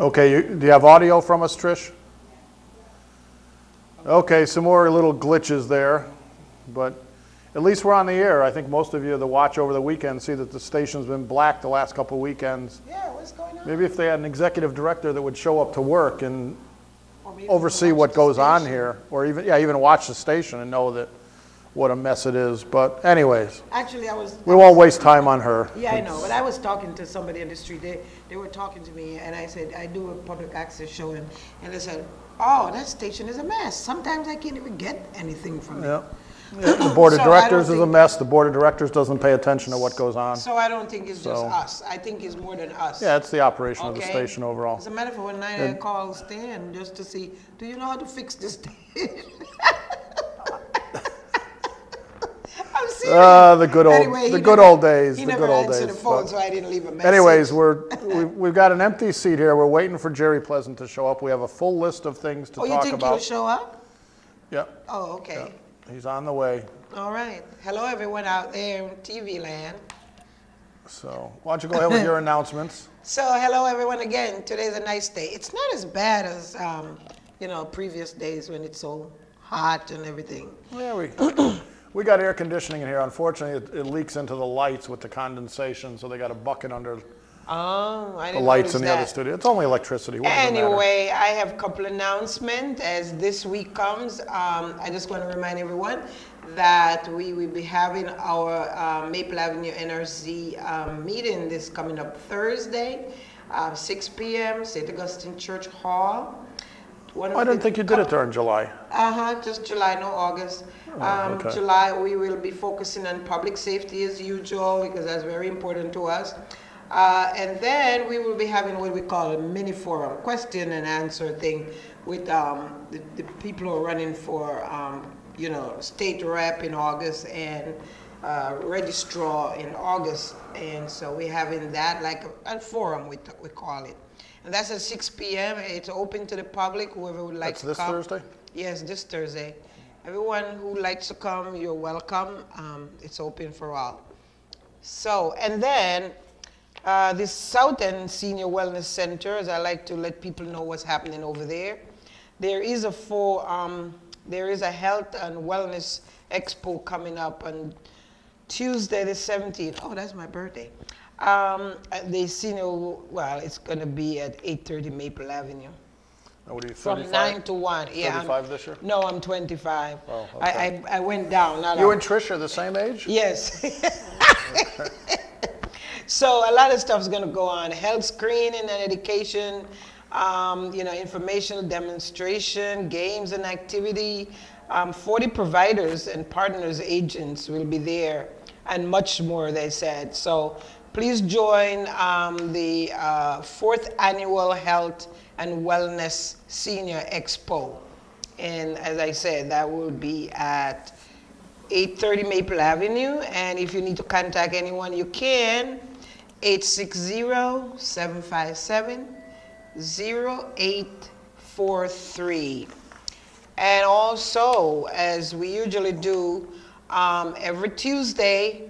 Okay, do you have audio from us, Trish? Okay, some more little glitches there, but at least we're on the air. I think most of you that watch over the weekend see that the station's been black the last couple of weekends. Yeah, what's going on? Maybe if they had an executive director that would show up to work and oversee what goes on here, or even watch the station and know that what a mess it is. But anyways, actually, we won't waste time on her. Yeah, I know, but I was talking to somebody in the street. They were talking to me, and I said, I do a public access show, and they said, oh, that station is a mess. Sometimes I can't even get anything from it. Yeah, the board of directors is a mess. The board of directors doesn't pay attention to what goes on. So I don't think it's just us. I think it's more than us. Yeah, it's the operation of the station overall. As a matter of fact, one night I called Stan just to see, do you know how to fix this station? I'm serious. The good old, anyway, the good old days. He the never good old answered days. the phone, so I didn't leave a message. Anyways, we've got an empty seat here. We're waiting for Jerry Pleasant to show up. We have a full list of things to talk about. Oh, you think he'll show up? Yeah. Oh, okay. Yeah. He's on the way. All right. Hello, everyone out there in TV land. So why don't you go ahead with your announcements? So hello, everyone again. Today's a nice day. It's not as bad as, previous days when it's so hot and everything. Yeah, we got air conditioning in here. Unfortunately, it leaks into the lights with the condensation, so they got a bucket under the lights in the other studio. It's only electricity. Anyway, I have a couple announcements as this week comes. I just want to remind everyone that we will be having our Maple Avenue NRC meeting this coming up Thursday, 6 p.m., St. Augustine Church Hall. I didn't think you did it during July. Just July, no August. Okay. July, we will be focusing on public safety as usual because that's very important to us. And then we will be having what we call a mini forum, question and answer thing with the people who are running for, state rep in August and registrar in August. And so we're having that like a forum, we call it. And that's at 6 p.m. It's open to the public, whoever would like to come. That's this Thursday? Yes, this Thursday. Everyone who likes to come, you're welcome. It's open for all. So, and then this South End Senior Wellness Center, as I like to let people know what's happening over there. There is a health and wellness expo coming up on Tuesday the 17th. Oh, that's my birthday. It's going to be at 830 Maple Avenue. What are you, 35? From 9 to 1. Yeah, 35 this year? No, I'm 25. Oh, okay. I went down. You and Trish are the same age? Yes. So a lot of stuff is going to go on. Health screening and education, informational demonstration, games and activity. 40 providers and partners, agents will be there, and much more, they said. So please join the 4th Annual Health and Wellness Senior Expo. And as I said, that will be at 830 Maple Avenue. And if you need to contact anyone, you can. 860-757-0843. And also, as we usually do, every Tuesday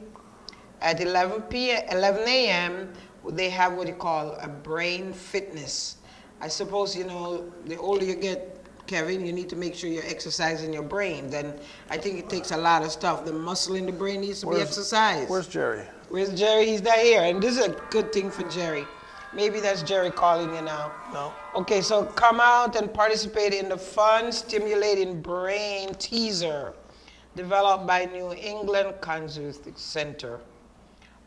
at 11 a.m., they have what you call a brain fitness. I suppose, the older you get, Kevin, you need to make sure you're exercising your brain. Then I think it takes a lot of stuff. The muscle in the brain needs to be exercised. Where's Jerry? Where's Jerry? He's not here. And this is a good thing for Jerry. Maybe that's Jerry calling you now. No. Okay, so come out and participate in the fun, stimulating brain teaser developed by New England Cancer Center.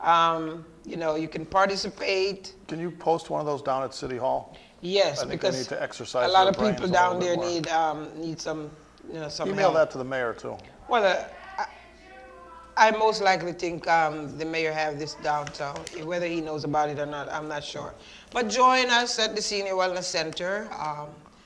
You can participate. Can you post one of those down at City Hall? Yes, because they need to exercise a lot of people down there need some, some Email help. that to the mayor too. Well, I most likely think the mayor have this down, so whether he knows about it or not, I'm not sure. But join us at the Senior Wellness Center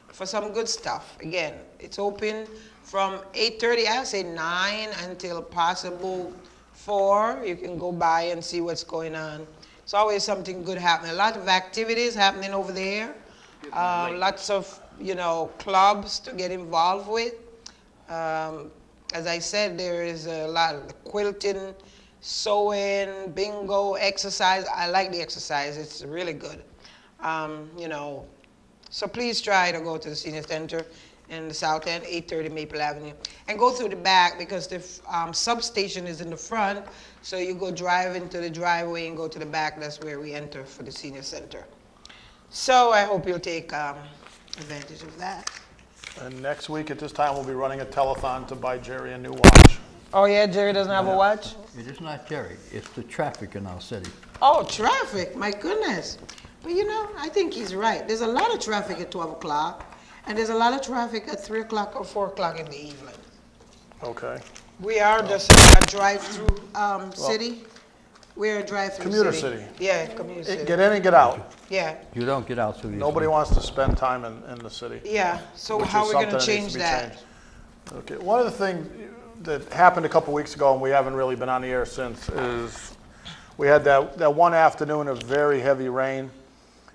for some good stuff. Again, it's open from 8:30, I say 9 until possible 4. You can go by and see what's going on. It's always something good happening. A lot of activities happening over there. Lots of, clubs to get involved with. As I said, there is a lot of quilting, sewing, bingo, exercise. I like the exercise. It's really good. So please try to go to the senior center in the south end, 830 Maple Avenue, and go through the back because the substation is in the front. So you go drive into the driveway and go to the back. That's where we enter for the senior center. So I hope you'll take advantage of that. And next week at this time, we'll be running a telethon to buy Jerry a new watch. Oh yeah, Jerry doesn't have a watch? It is not Jerry, it's the traffic in our city. Oh, traffic, my goodness. But you know, I think he's right. There's a lot of traffic at 12 o'clock, and there's a lot of traffic at 3 o'clock or 4 o'clock in the evening. Okay. We are just a drive-through city. We're a drive-through Commuter city. Yeah, commuter city. Get in and get out. Yeah. You don't get out so easily. Nobody wants to spend time in the city. Yeah, so which how is are we going to something change needs that? be changed. Okay, one of the things that happened a couple weeks ago, and we haven't really been on the air since, is we had that one afternoon of very heavy rain,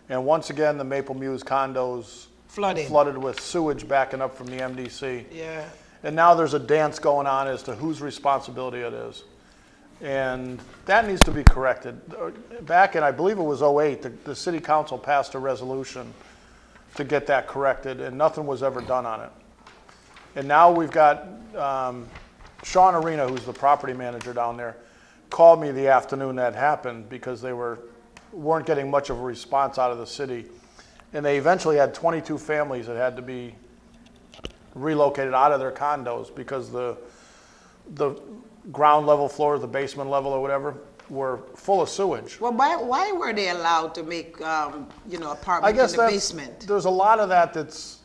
and once again the Maple Muse condos flooded with sewage backing up from the MDC. Yeah. And now there's a dance going on as to whose responsibility it is. And that needs to be corrected. Back in, I believe it was 08, the city council passed a resolution to get that corrected, and nothing was ever done on it. And now we've got Sean Arena, who's the property manager down there, called me the afternoon that happened because they weren't getting much of a response out of the city. And they eventually had 22 families that had to be relocated out of their condos because the ground level floors, the basement level or whatever, were full of sewage. Well, why were they allowed to make, you know, apartments in the basement? There's a lot of that there's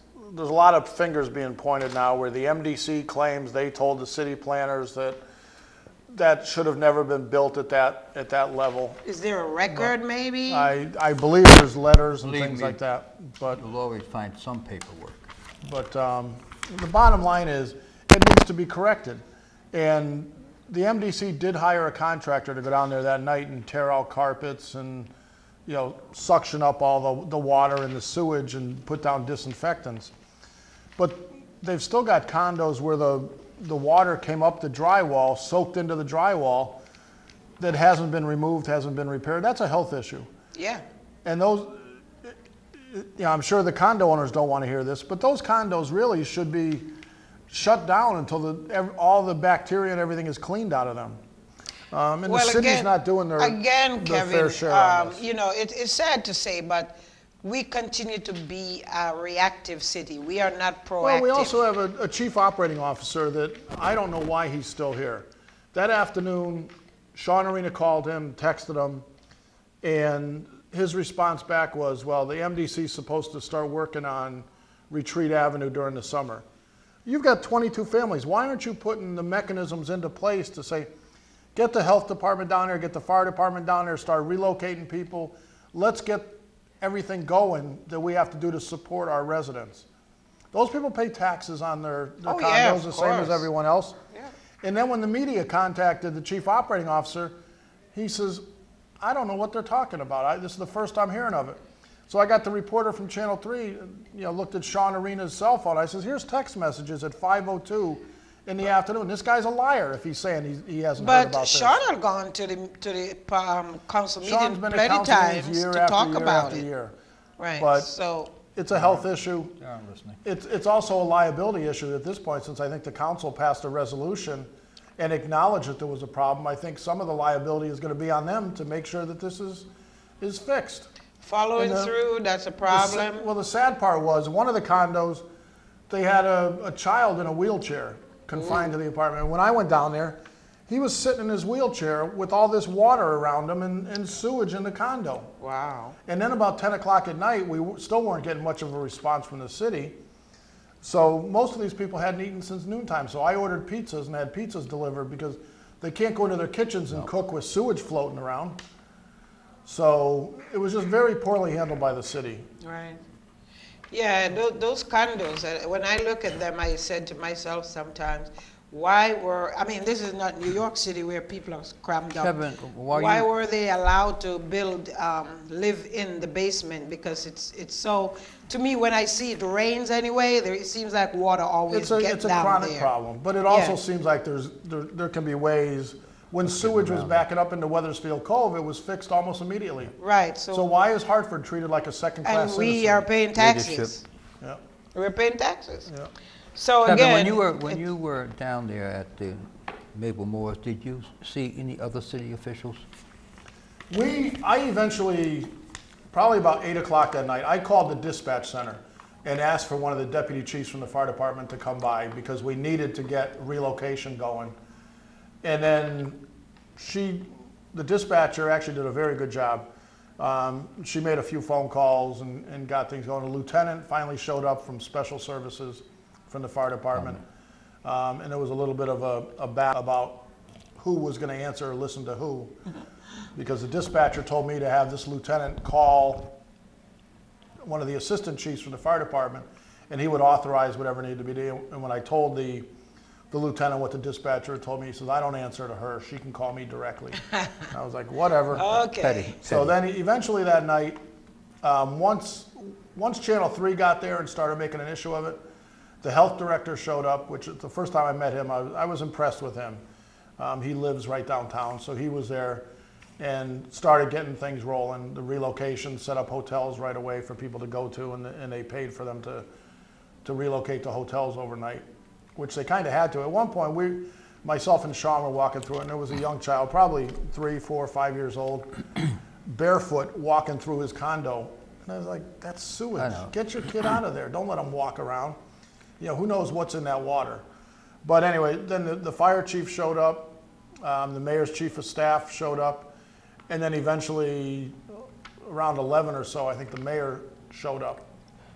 a lot of fingers being pointed now where the MDC claims they told the city planners that should have never been built at that level. Is there a record maybe? I believe there's letters and things like that. But you'll always find some paperwork. But the bottom line is it needs to be corrected. And the MDC did hire a contractor to go down there that night and tear out carpets and, you know, suction up all the water and the sewage and put down disinfectants. But they've still got condos where the water came up the drywall, soaked into the drywall, that hasn't been removed, hasn't been repaired. That's a health issue. Yeah. And those, you know, I'm sure the condo owners don't want to hear this, but those condos really should be shut down until all the bacteria and everything is cleaned out of them. And the city's not doing their fair share on this. You know, it's sad to say, but we continue to be a reactive city. We are not proactive. Well, we also have a chief operating officer that I don't know why he's still here. That afternoon, Sean Arena called him, texted him, and his response back was, well, the MDC's supposed to start working on Retreat Avenue during the summer. You've got 22 families. Why aren't you putting the mechanisms into place to say, get the health department down there, get the fire department down there, start relocating people. Let's get everything going that we have to do to support our residents. Those people pay taxes on their condos the same as everyone else. Yeah. And then when the media contacted the chief operating officer, he says, I don't know what they're talking about. This is the first I'm hearing of it. So I got the reporter from Channel 3, you know, looked at Sean Arena's cell phone. I says, here's text messages at 5:02 in the afternoon. This guy's a liar if he's saying he hasn't heard about this. But Sean had gone to the council meeting plenty times to talk about it. Year. Right. But so it's a health issue. Yeah, I'm listening. It's also a liability issue at this point, since I think the council passed a resolution and acknowledged that there was a problem. I think some of the liability is going to be on them to make sure that this is fixed. Following through, that's a problem. Well, the sad part was, one of the condos, they had a child in a wheelchair confined to the apartment. And when I went down there, he was sitting in his wheelchair with all this water around him and sewage in the condo. Wow. And then about 10 o'clock at night, we still weren't getting much of a response from the city. So most of these people hadn't eaten since noontime. So I ordered pizzas and had pizzas delivered because they can't go into their kitchens and cook with sewage floating around. So it was just very poorly handled by the city. Right. Yeah, those condos, when I look at them, I said to myself sometimes, I mean, this is not New York City where people are crammed up. Kevin, why were they allowed to live in the basement? Because it's so, to me, when I see it rains anyway, it seems like water always gets down there. It's a chronic problem, but it also seems like there can be ways when sewage was backing up into Weathersfield Cove, it was fixed almost immediately. Right. So why is Hartford treated like a second-class and we citizen? are paying taxes. Leadership. Yeah. We're paying taxes. Yeah. So Kevin, again, when you were down there at the Mabel Moore's, did you see any other city officials? I eventually, probably about 8 o'clock that night, I called the dispatch center and asked for one of the deputy chiefs from the fire department to come by because we needed to get relocation going. And then the dispatcher actually did a very good job. She made a few phone calls and got things going. A lieutenant finally showed up from special services from the fire department. And there was a little bit of a battle about who was going to answer or listen to who. Because the dispatcher told me to have this lieutenant call one of the assistant chiefs from the fire department, and he would authorize whatever needed to be done. And when I told the lieutenant what the dispatcher told me, he says, I don't answer to her. She can call me directly. I was like, whatever. okay. Petty. So then eventually that night, once Channel 3 got there and started making an issue of it, the health director showed up, which the first time I met him, I was impressed with him. He lives right downtown, so he was there and started getting things rolling. The relocation, set up hotels right away for people to go to, and they paid for them to relocate to hotels overnight, which they kind of had to. At one point, myself and Sean were walking through it, and there was a young child, probably 3, 4, 5 years old, barefoot walking through his condo. And I was like, that's sewage. Get your kid out of there. Don't let him walk around. You know, who knows what's in that water. But anyway, then the fire chief showed up. The mayor's chief of staff showed up. And then eventually, around 11 or so, I think the mayor showed up.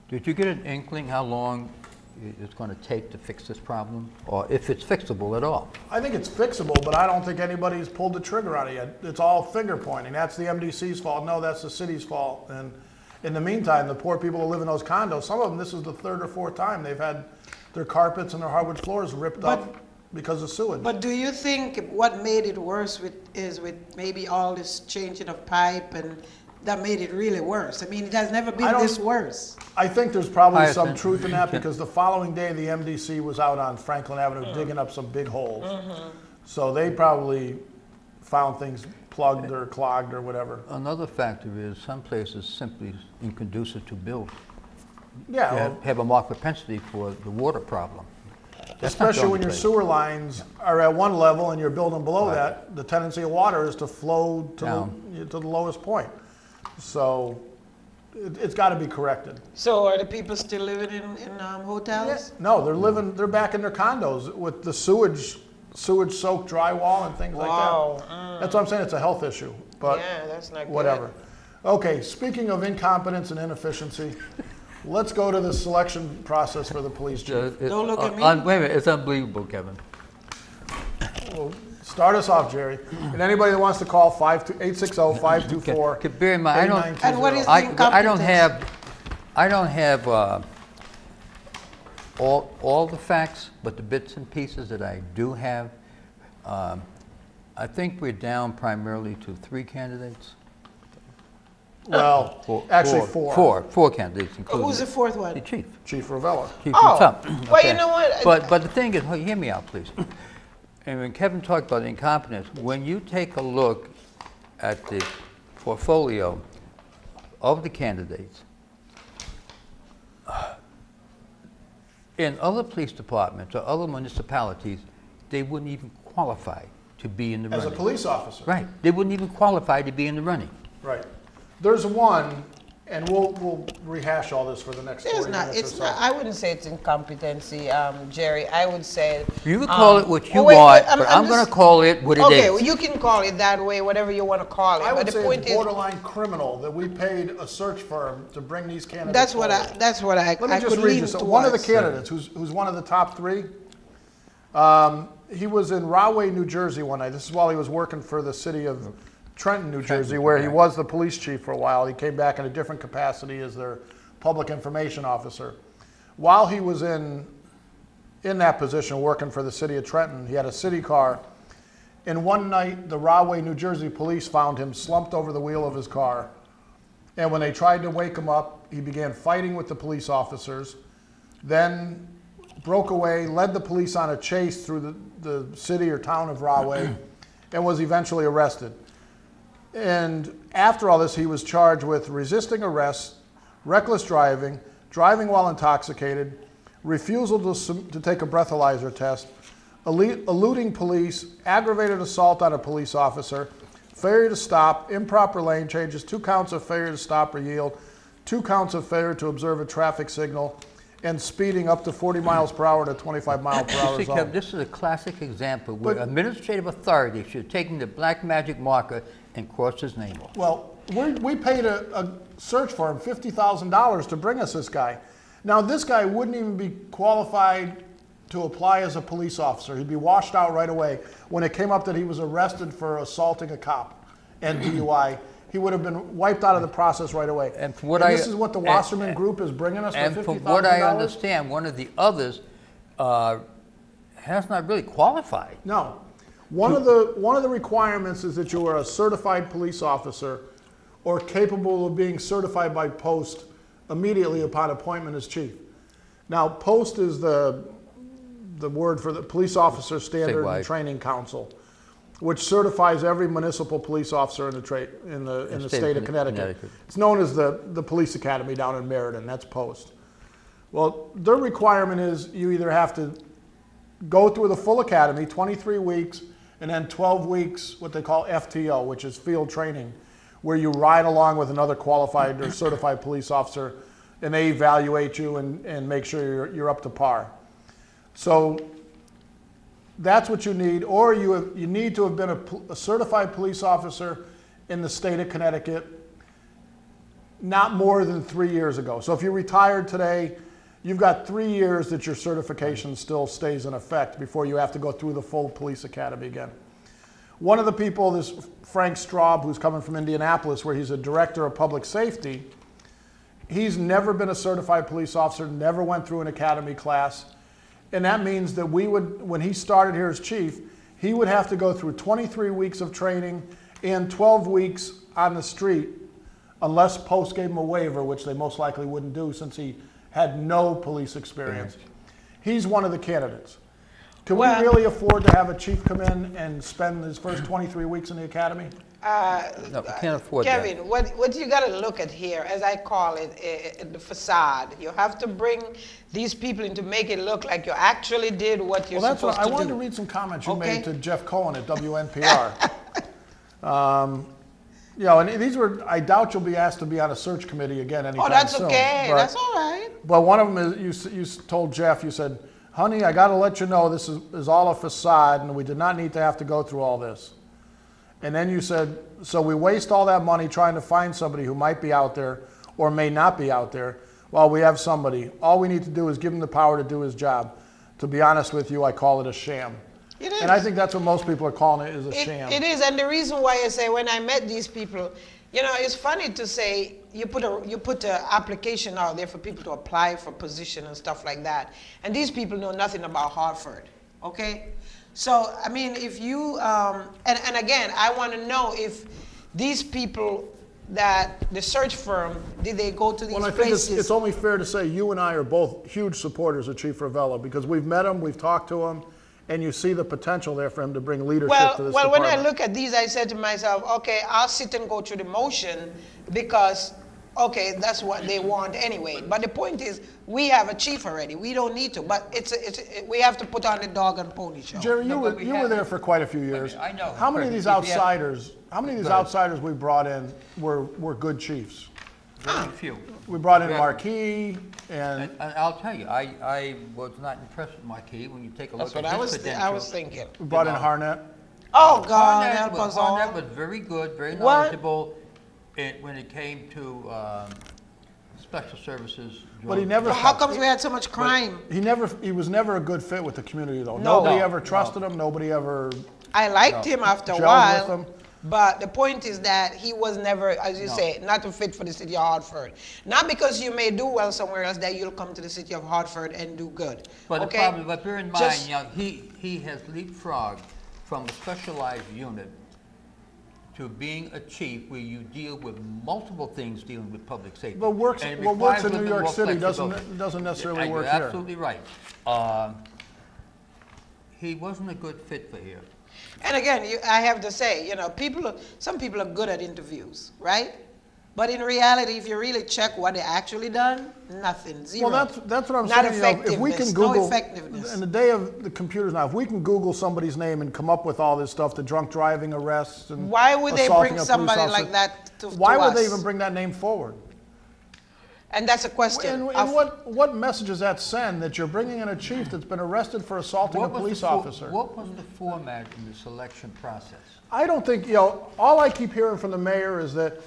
Did you get an inkling how long it's going to take to fix this problem, or if it's fixable at all? I think it's fixable, but I don't think anybody's pulled the trigger on it yet. It's all finger pointing. That's the MDC's fault. No, that's the city's fault. And in the meantime, the poor people who live in those condos, some of them, this is the 3rd or 4th time they've had their carpets and their hardwood floors ripped up because of sewage. But do you think what made it worse is with maybe all this changing of pipe and that made it really worse? I mean, it has never been this worse. I think there's probably some truth in that because the following day the MDC was out on Franklin Avenue digging up some big holes. So they probably found things plugged or clogged or whatever. Another factor is some places simply inconducive to build. Yeah. Have a marked propensity for the water problem. Especially when your sewer lines are at one level and you're building below that, the tendency of water is to flow to the lowest point. So it's got to be corrected. So are the people still living in hotels? Yeah. No, they're back in their condos with the sewage-soaked drywall and things like that. That's what I'm saying. It's a health issue. But yeah, that's not whatever. Good. Okay, speaking of incompetence and inefficiency, let's go to the selection process for the police chief. Don't look at me. Wait a minute, it's unbelievable, Kevin. Well, start us off, Jerry. And anybody that wants to call 860-524. Bear in mind, And what is the I incompetence? I don't have all the facts, but the bits and pieces that I do have, I think we're down primarily to 3 candidates. Well, actually 4. 4 candidates, including Who's the 4th one? the chief. Chief Ravella. Chief Oh, himself. well, you know what? But the thing is, hear me out, please. And when Kevin talked about incompetence, when you take a look at the portfolio of the candidates, in other police departments or other municipalities, they wouldn't even qualify to be in the running. As a police officer. Right. They wouldn't even qualify to be in the running. Right. There's one, and we'll rehash all this for the next 40 minutes or so. I wouldn't say it's incompetency, Jerry. I would say... You can call it what you want, but I'm going to call it what it is. Okay, well, you can call it that way, whatever you want to call it. I would but say the point it's borderline criminal that we paid a search firm to bring these candidates That's what I Let me just read you. One of the candidates, who's one of the top 3, he was in Rahway, New Jersey one night. This is while he was working for the city of Trenton, New Jersey, where he was the police chief for a while. He came back in a different capacity as their public information officer. While he was in that position working for the city of Trenton, he had a city car. And one night, the Rahway, New Jersey police found him slumped over the wheel of his car. And when they tried to wake him up, he began fighting with the police officers, then broke away, led the police on a chase through the city or town of Rahway, and was eventually arrested. And after all this, he was charged with resisting arrest, reckless driving, driving while intoxicated, refusal to take a breathalyzer test, eluding police, aggravated assault on a police officer, failure to stop, improper lane changes, 2 counts of failure to stop or yield, 2 counts of failure to observe a traffic signal, and speeding up to 40 miles per hour in a 25 mile per hour zone. Kevin, this is a classic example where administrative authority should have taken the black magic marker and crossed his name off. Well, we paid a search firm $50,000 to bring us this guy. Now, this guy wouldn't even be qualified to apply as a police officer. He'd be washed out right away. When it came up that he was arrested for assaulting a cop and DUI, he would have been wiped out of the process right away. And this is what the Wasserman Group is bringing us for $50,000? And from what I understand, one of the others has not really qualified. No. One of the requirements is that you are a certified police officer or capable of being certified by post immediately upon appointment as chief. Now, post is the word for the Police Officer Standard and Training Council, which certifies every municipal police officer in the state of Connecticut. It's known as the Police Academy down in Meriden. That's post. Well, their requirement is you either have to go through the full academy, 23 weeks, and then 12 weeks, what they call FTO, which is field training, where you ride along with another qualified or certified police officer, and they evaluate you and make sure you're up to par. So that's what you need, or you need to have been a certified police officer in the state of Connecticut not more than 3 years ago. So if you retired today, you've got 3 years that your certification still stays in effect before you have to go through the full police academy again. One of the people, this Frank Straub, who's coming from Indianapolis, where he's a director of public safety, he's never been a certified police officer, never went through an academy class. And that means that when he started here as chief, he would have to go through 23 weeks of training and 12 weeks on the street, unless post gave him a waiver, which they most likely wouldn't do since he had no police experience. He's one of the candidates. Can we really afford to have a chief come in and spend his first 23 weeks in the academy? No, we can't afford Kevin, that. what you got to look at here, as I call it, the facade. You have to bring these people in to make it look like you actually did what you're supposed to do. I wanted to read some comments you made to Jeff Cohen at WNPR. You know, and these were, I doubt you'll be asked to be on a search committee again anytime soon. Oh, that's okay. That's all right. But one of them is, you told Jeff, you said, honey, I got to let you know this is all a facade and we did not need to have to go through all this. And then you said, so we waste all that money trying to find somebody who might be out there or may not be out there while we have somebody. All we need to do is give him the power to do his job. To be honest with you, I call it a sham. It is. And I think that's what most people are calling it, is a sham. It is, and the reason why I say when I met these people, you know, it's funny to say you put an application out there for people to apply for position and stuff like that, and these people know nothing about Hartford, okay? So, I mean, if you, and again, I want to know if these people that the search firm, did they go to these places? Well, I think it's only fair to say you and I are both huge supporters of Chief Ravella because we've met him, we've talked to him, and you see the potential there for him to bring leadership to this department. When I look at these, I said to myself, okay, I'll sit and go through the motion because, okay, that's what they want anyway. But the point is, we have a chief already. We don't need to, but we have to put on the dog and pony show. Jerry, you were there for quite a few years. I know. How many of these outsiders we brought in were good chiefs? Very few. We brought in Marquis, and I'll tell you, I was not impressed with Marquis when you take a look at his credentials. I was thinking. we brought in Harnett. Oh, God, help us all. Harnett was very good, very knowledgeable when it came to special services. But he never. How comes we had so much crime? He was never a good fit with the community, though. No. Nobody ever trusted him. Nobody ever. I liked him after a while. With him. But the point is that he was never, as you say, not a fit for the city of Hartford. Not because you may do well somewhere else that you'll come to the city of Hartford and do good. But okay? the problem, but bear in mind, you know, he has leapfrogged from a specialized unit to being a chief where you deal with multiple things dealing with public safety. But what works in New York City doesn't necessarily work here. You're absolutely right. He wasn't a good fit for here. And again, I have to say, you know, some people are good at interviews, right? But in reality, if you really check what they actually done, nothing, zero. Well, that's what I'm Not saying. You know, if we can Google, no effectiveness. in the day of the computers now, if we can Google somebody's name and come up with all this stuff, the drunk driving arrests and why would they assaulting bring a police somebody officer, like that to why to would us? they even bring that name forward? And that's a question. And what message does that send that you're bringing in a chief that's been arrested for assaulting a police officer? What was the format in the selection process? I don't think, you know, all I keep hearing from the mayor is that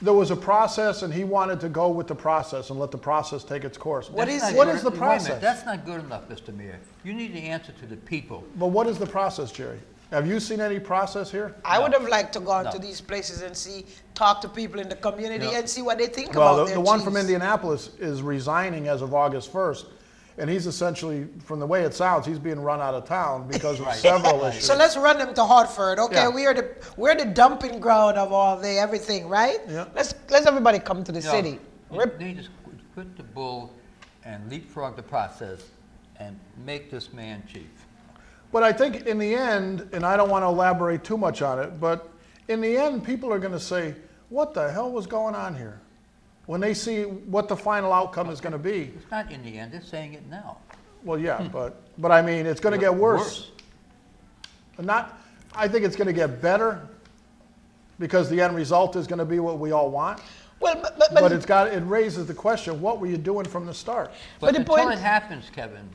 there was a process and he wanted to go with the process and let the process take its course. What is the Wait a minute, process? that's not good enough, Mr. Mayor. You need to answer to the people. But what is the process, Jerry? Have you seen any process here? I would have liked to go No. to these places and talk to people in the community No. and see what they think Well, about the their one from chiefs. Indianapolis is resigning as of August 1st. And he's essentially, from the way it sounds, he's being run out of town because of Right. several Right. issues. So let's run them to Hartford. Okay, Yeah. we're the dumping ground of all the everything, right? Yeah. Let's everybody come to the No, city. You Rip. need to quit the bull and leapfrog the process and make this man chief. But I think in the end, and I don't want to elaborate too much on it, but in the end, people are going to say, what the hell was going on here? When they see what the final outcome is going to be. It's not in the end, they're saying it now. Well, yeah, but I mean, it's going to get worse. I think it's going to get better because the end result is going to be what we all want. Well, But it raises the question, what were you doing from the start? But the until point- it happens, Kevin,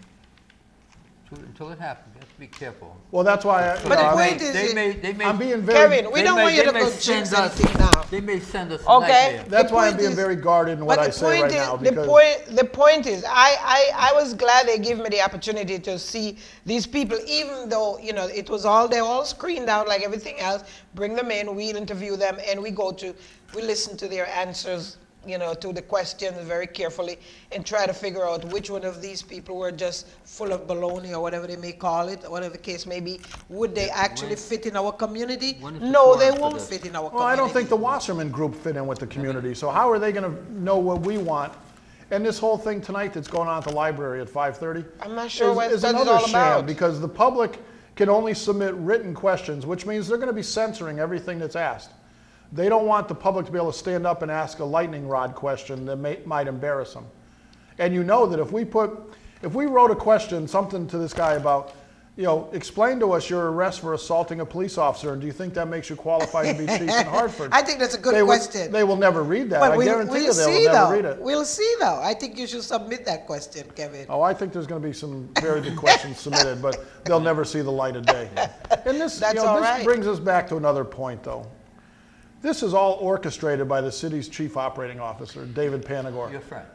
until it happens, you have to be careful. Well, that's why But the point is, I'm being very, Kevin, we don't want you to go jinx anything now. They may send us a Okay. nightmare. that's The why I'm point being is- very guarded in what I say right now. Because The point is, I was glad they gave me the opportunity to see these people, even though, you know, they're all screened out like everything else. Bring them in, we interview them, and we listen to their answers, you know, to the questions very carefully and try to figure out which one of these people were just full of baloney or whatever they may call it, or whatever the case may be. Would they actually fit in our community? when is the No, they forum for won't this? fit in our Well, community. I don't think the Wasserman group fit in with the community, so how are they going to know what we want? And this whole thing tonight that's going on at the library at 5:30 I'm not sure what is that is another all sham about. because the public can only submit written questions, which means they're going to be censoring everything that's asked. They don't want the public to be able to stand up and ask a lightning rod question that might embarrass them. And you know that if we wrote a question, something to this guy about, you know, explain to us your arrest for assaulting a police officer, and do you think that makes you qualified to be chief in Hartford? I think that's a good question. They will never read that. But I we'll guarantee you they see, will never though. read it. We'll see, though. I think you should submit that question, Kevin. Oh, I think there's going to be some very good questions submitted, but they'll never see the light of day. And this, That's you know, all this right. brings us back to another point, though. This is all orchestrated by the city's chief operating officer, David Panagor. Your friend.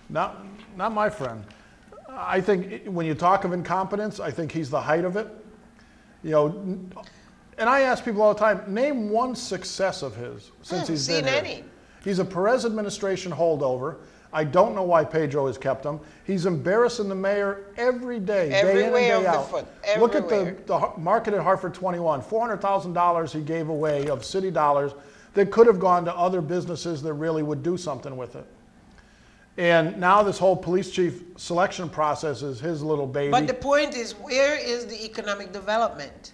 Not my friend. I think when you talk of incompetence, I think he's the height of it. You know, and I ask people all the time, name one success of his since he's been seen here. any. He's a Perez administration holdover. I don't know why Pedro has kept him. He's embarrassing the mayor every day, day in and Everywhere day of the out. foot, Look at everywhere. the market at Hartford 21, $400,000 he gave away of city dollars that could have gone to other businesses that really would do something with it. And now this whole police chief selection process is his little baby. But the point is, where is the economic development?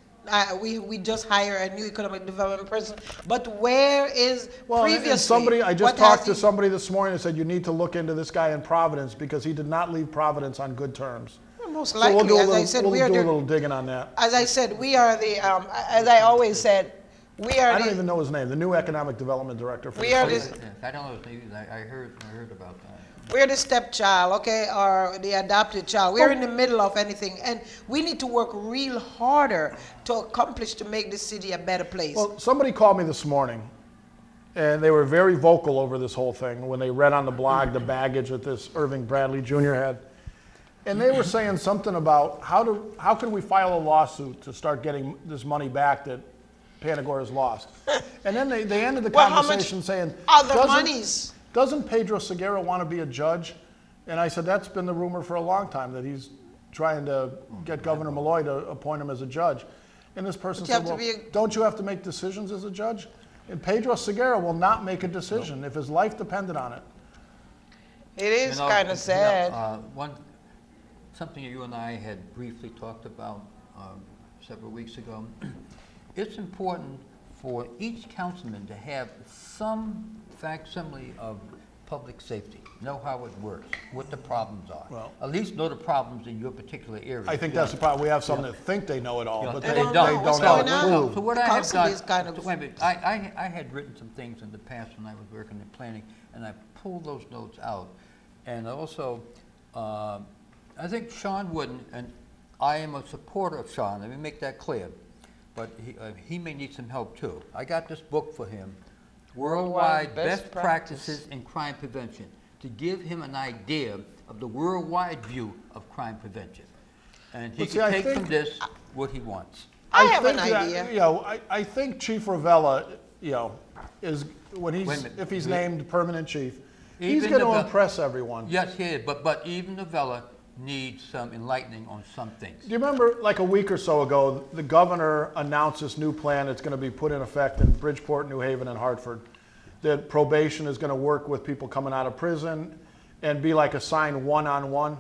We just hire a new economic development person, but where is previously? And somebody, I just what talked has to he- somebody this morning and said you need to look into this guy in Providence because he did not leave Providence on good terms. Most So likely, we'll do a as little, I said, we'll we are do a the, little digging on that. as I said, we are the, as I always said, we are I don't the, even know his name, the new economic development director for we the are city. the, Yes, I don't know his name. I heard about that. we're the stepchild, okay, or the adopted child. We're in the middle of anything, and we need to work real harder to accomplish to make this city a better place. Well, somebody called me this morning, and they were very vocal over this whole thing when they read on the blog the baggage that this Irving Bradley Jr. had. And they were saying something about how can we file a lawsuit to start getting this money back that Panagor has lost. And then they ended the Well, how much conversation saying, other monies? Doesn't Pedro Segura want to be a judge? And I said, that's been the rumor for a long time, that he's trying to get Governor Malloy to appoint him as a judge. And this person But you said, have to well, be a- don't you have to make decisions as a judge? And Pedro Segura will not make a decision if his life depended on it. It is You know, kind of sad. something you and I had briefly talked about several weeks ago. It's important for each councilman to have some facsimile of public safety, know how it works, what the problems are. Well, at least know the problems in your particular area. I think that's the problem. We have some that think they know it all, Yeah. but They they don't don't What's have going a on? clue. So what The I have council done, is kind of- wait a minute, I had written some things in the past when I was working in planning, and I pulled those notes out. And also, I think Sean Wooden, and I am a supporter of Sean, let me make that clear, but he may need some help too. I got this book for him, Worldwide Best Practices in Crime Prevention, to give him an idea of the worldwide view of crime prevention. And he But see, can I take from think- this what he wants. I have an think that, idea. You know, I think Chief Ravella, you know, is, when Wait a he's, minute. if he's Wait. named permanent chief, he's Even going to the- impress everyone. Yes, he is, but even Novella needs some enlightening on some things. Do you remember, like a week or so ago, the governor announced this new plan that's going to be put in effect in Bridgeport, New Haven, and Hartford, that probation is going to work with people coming out of prison and be like assigned one-on-one?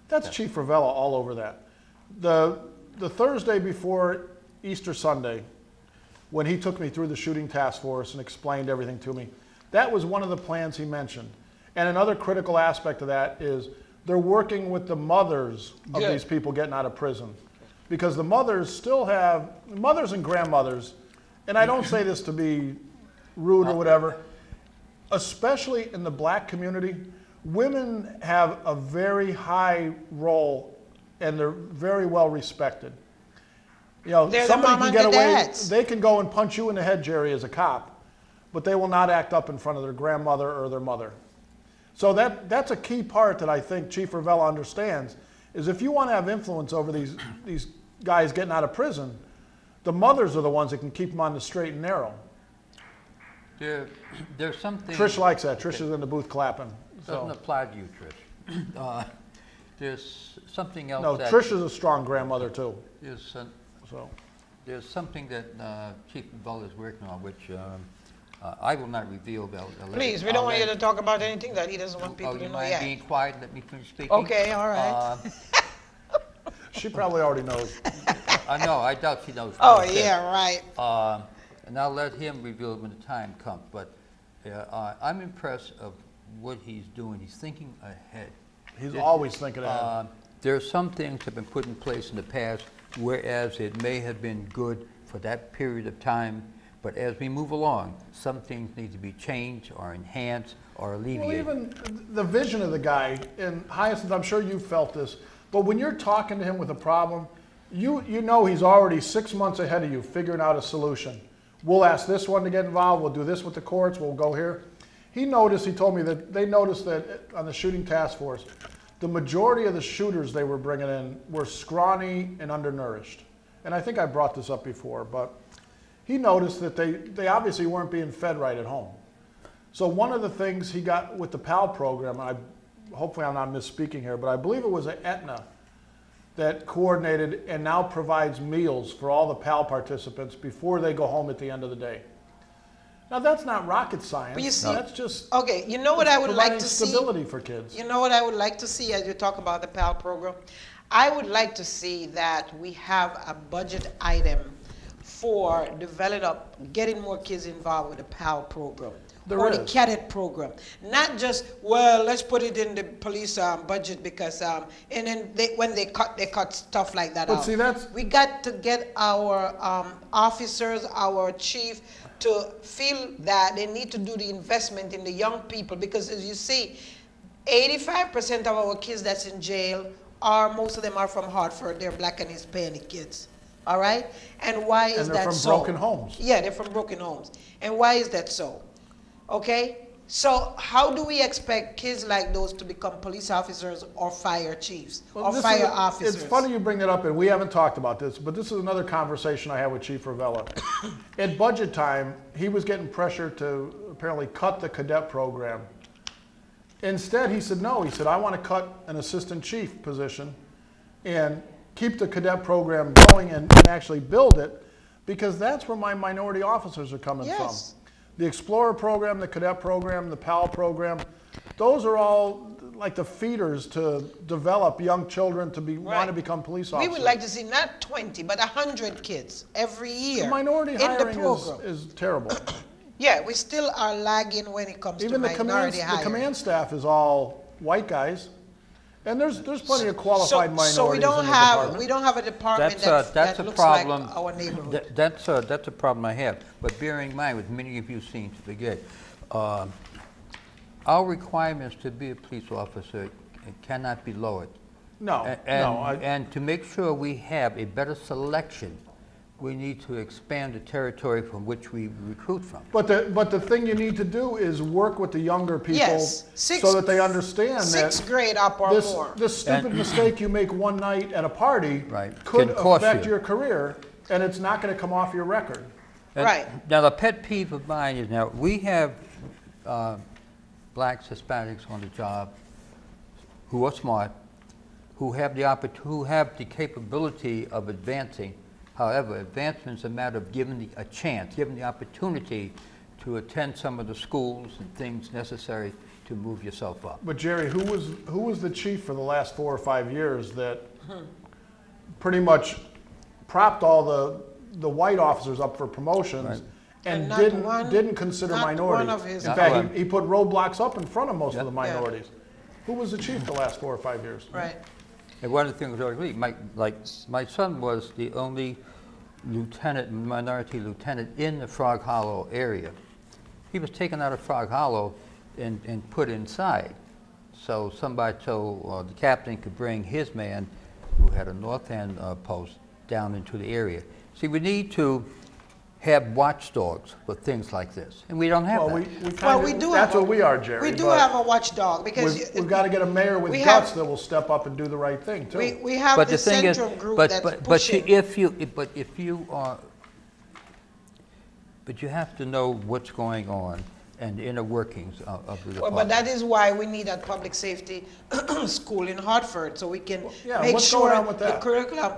That's Chief Ravella all over that. The Thursday before Easter Sunday, when he took me through the shooting task force and explained everything to me, that was one of the plans he mentioned. And another critical aspect of that is they're working with the mothers of Good. these people getting out of prison. Because the mothers still have, mothers and grandmothers, and I don't say this to be rude or whatever, especially in the black community, women have a very high role and they're very well respected. You know, They're the somebody mom can and get the away, dads. they can go and punch you in the head, Jerry, as a cop, but they will not act up in front of their grandmother or their mother. So that's a key part that I think Chief Ravella understands, is if you want to have influence over these guys getting out of prison, the mothers are the ones that can keep them on the straight and narrow. There's something. Trish likes that. Trish is in the booth clapping. Doesn't So. apply to you, Trish. There's something else No, that. Trish is a strong grandmother too. There's, So. there's something that Chief Bell is working on, which I will not reveal. Please, we don't want you to talk about anything that he doesn't want people Oh, to you know mind yet. being quiet? Let me finish speaking. Okay, all right. She probably already knows. I know. I doubt she knows. Oh, what I said. yeah, right. And I'll let him reveal it when the time comes. But I'm impressed of what he's doing. He's thinking ahead. He's always thinking ahead. There are some things that have been put in place in the past, whereas it may have been good for that period of time, but as we move along, some things need to be changed or enhanced or Well, alleviated. even the vision of the guy, and Hyacinth, I'm sure you've felt this, but when you're talking to him with a problem, you know he's already 6 months ahead of you figuring out a solution. We'll ask this one to get involved, we'll do this with the courts, we'll go here. He told me that they noticed that on the shooting task force, the majority of the shooters they were bringing in were scrawny and undernourished. And I think I brought this up before, but he noticed that they obviously weren't being fed right at home. So one of the things he got with the PAL program, and hopefully I'm not misspeaking here, but I believe it was Aetna that coordinated and now provides meals for all the PAL participants before they go home at the end of the day. Now that's not rocket science. But you see- That's just Okay, you know what I would like providing to see? stability for kids. You know what I would like to see as you talk about the PAL program? I would like to see that we have a budget item for getting more kids involved with the PAL program. There or the is. cadet program. Not just, well, let's put it in the police budget because, and then when they cut stuff like that But out. see, that's- We got to get our officers, our chief, to feel that they need to do the investment in the young people because as you see, 85% of our kids that's in jail most of them are from Hartford. They're black and Hispanic kids. All right? And why is And they're that from so? broken homes. Yeah, they're from broken homes. And why is that so? Okay? So how do we expect kids like those to become police officers or fire chiefs or This fire is- officers? It's funny you bring that up, and we haven't talked about this, but this is another conversation I had with Chief Ravella. At budget time, he was getting pressure to apparently cut the cadet program. Instead, he said no. He said, I want to cut an assistant chief position and keep the cadet program going and actually build it, because that's where my minority officers are coming Yes. from. The Explorer program, the cadet program, the PAL program, those are all like the feeders to develop young children to want to become police officers. We would like to see not 20, but 100 kids every year. The minority in the hiring program. is terrible. Yeah, we still are lagging when it comes Even to the minority hiring. the command staff is all white guys, and there's plenty of qualified minorities so we don't in the have department. we don't have a department That's that a looks problem. like our neighborhood. That's a problem I have. But bearing in mind, with many of you seem to forget, our requirements to be a police officer cannot be lowered. No, And to make sure we have a better selection, we need to expand the territory from which we recruit from. But the thing you need to do is work with the younger people Yes, so that they understand sixth that grade up or more. this stupid mistake you make one night at a party could Can cost affect you. your career, and it's not going to come off your record. And Right. Now, the pet peeve of mine is now, we have blacks, Hispanics on the job who are smart, who have the capability of advancing. However, advancement's a matter of giving a chance, giving the opportunity to attend some of the schools and things necessary to move yourself up. But Jerry, who was the chief for the last 4 or 5 years that pretty much propped all the white officers up for promotions? Right. And And didn't consider not minorities. one of his- In fact, he put roadblocks up in front of most of the minorities. Who was the chief the last 4 or 5 years? Right. And one of the things I agree, my son was the only minority lieutenant in the Frog Hollow area. He was taken out of Frog Hollow and put inside. So the captain could bring his man, who had a north end post, down into the area. See, we need to have watchdogs for things like this, and we don't have that. We do. That's what we are, Jerry. We do but have a watchdog because we've got to get a mayor with we guts have- that will step up and do the right thing too. we have But the the thing is, Centrum group but that's but pushing. you have to know what's going on and the inner workings of the Well, department. but that is why we need a public safety school in Hartford, so we can make what's sure going on with the that? curriculum,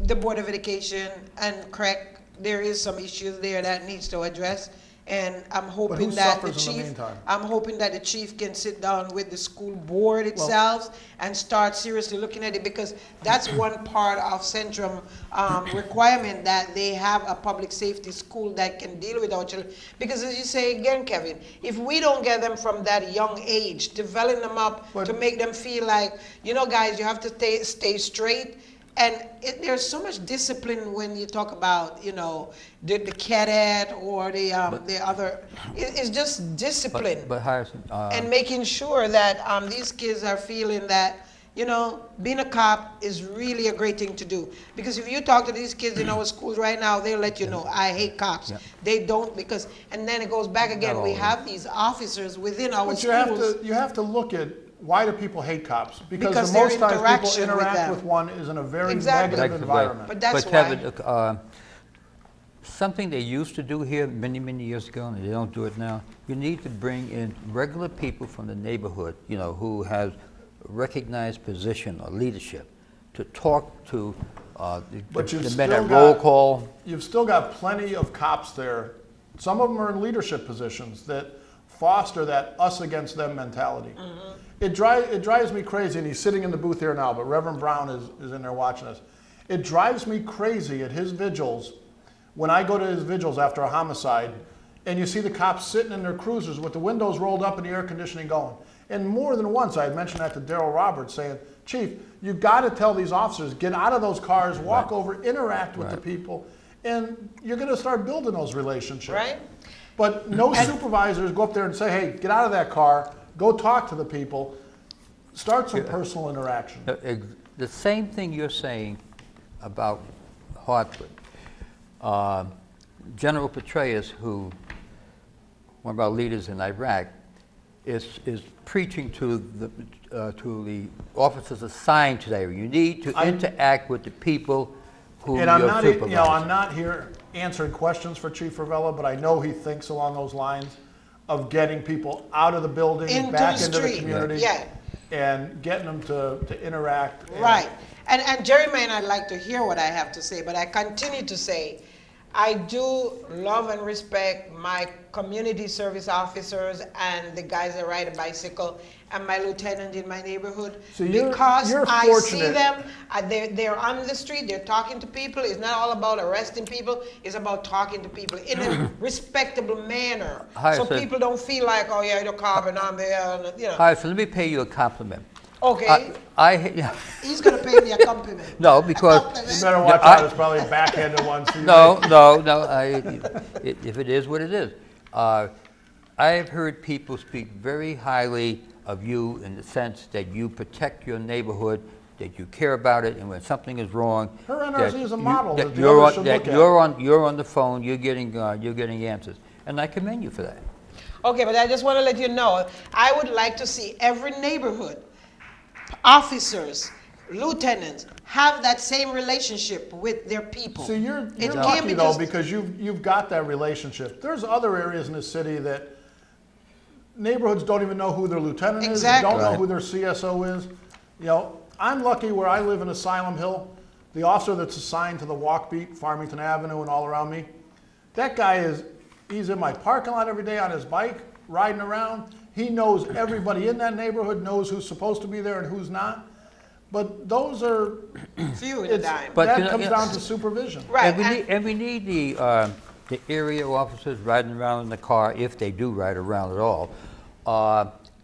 the Board of Education, and correct, there is some issues there that needs to address. And I'm hoping who that the suffers in the chief, meantime? I'm hoping that the chief can sit down with the school board itself and start seriously looking at it, because that's one part of Centrum requirement, that they have a public safety school that can deal with our children. Because as you say again, Kevin, if we don't get them from that young age, develop them up to make them feel like, guys, you have to stay straight. And there's so much discipline when you talk about, the cadet or the other. It's just discipline. But Harrison, and making sure that these kids are feeling that, being a cop is really a great thing to do. Because if you talk to these kids in our schools right now, they'll let you know, I hate cops. Yeah. They don't, and then it goes back again. We have these officers within our schools. You have to look at, why do people hate cops? Because the their most times people interaction with interact them. with one is in a very Exactly. negative environment. But that's Kevin, something they used to do here many, many years ago, and they don't do it now, you need to bring in regular people from the neighborhood, who have recognized position or leadership, to talk to the men at roll call. You've still got plenty of cops there. Some of them are in leadership positions that foster that us against them mentality. Mm-hmm. It drives me crazy, and he's sitting in the booth here now, but Reverend Brown is in there watching us. It drives me crazy at his vigils, when I go to his vigils after a homicide, and you see the cops sitting in their cruisers with the windows rolled up and the air conditioning going. And more than once, I had mentioned that to Darrell Roberts, saying, Chief, you've got to tell these officers, get out of those cars, walk over, interact with the people, and you're going to start building those relationships. Right. But no supervisors go up there and say, hey, get out of that car, go talk to the people, start some personal interaction. The same thing you're saying about Hartford. General Petraeus, one of our leaders in Iraq, is preaching to the officers assigned to that area. You need to interact with the people who And you're supervising. I'm not here answering questions for Chief Ravella, but I know he thinks along those lines of getting people out of the building, back into the community, and getting them to interact. Right. And Jerry may not like to hear what I have to say, but I continue to say, I do love and respect my community service officers and the guys that ride a bicycle and my lieutenant in my neighborhood. So because you're I see fortunate. them, they're on the street, they're talking to people. It's not all about arresting people, it's about talking to people in a respectable manner. Hi, so sir. people don't feel like, oh yeah, you're a cop and I'm there, you know. All right, so let me pay you a compliment. Okay, Yeah. he's gonna pay me a compliment. No, because You better watch out. It's probably a backhanded one. So no. If it is what it is, I have heard people speak very highly of you in the sense that you protect your neighborhood, that you care about it, and when something is wrong, Her NRC is a model that the you're others on, should look at. you're on the phone, you're getting answers, and I commend you for that. Okay, but I just want to let you know, I would like to see every neighborhood, officers, lieutenants, have that same relationship with their people. See, you're It can't lucky be though just- because you've got that relationship. There's other areas in the city that neighborhoods don't even know who their lieutenant Exactly. is, don't know Right. who their CSO is. You know, I'm lucky where I live in Asylum Hill. The officer that's assigned to the walk beat, Farmington Avenue and all around me, that guy he's in my parking lot every day on his bike, riding around. He knows everybody in that neighborhood, knows who's supposed to be there and who's not. But those are, Few in a dime. But, that you know, comes yeah. down to supervision. Right, And we need the area officers riding around in the car, if they do ride around at all,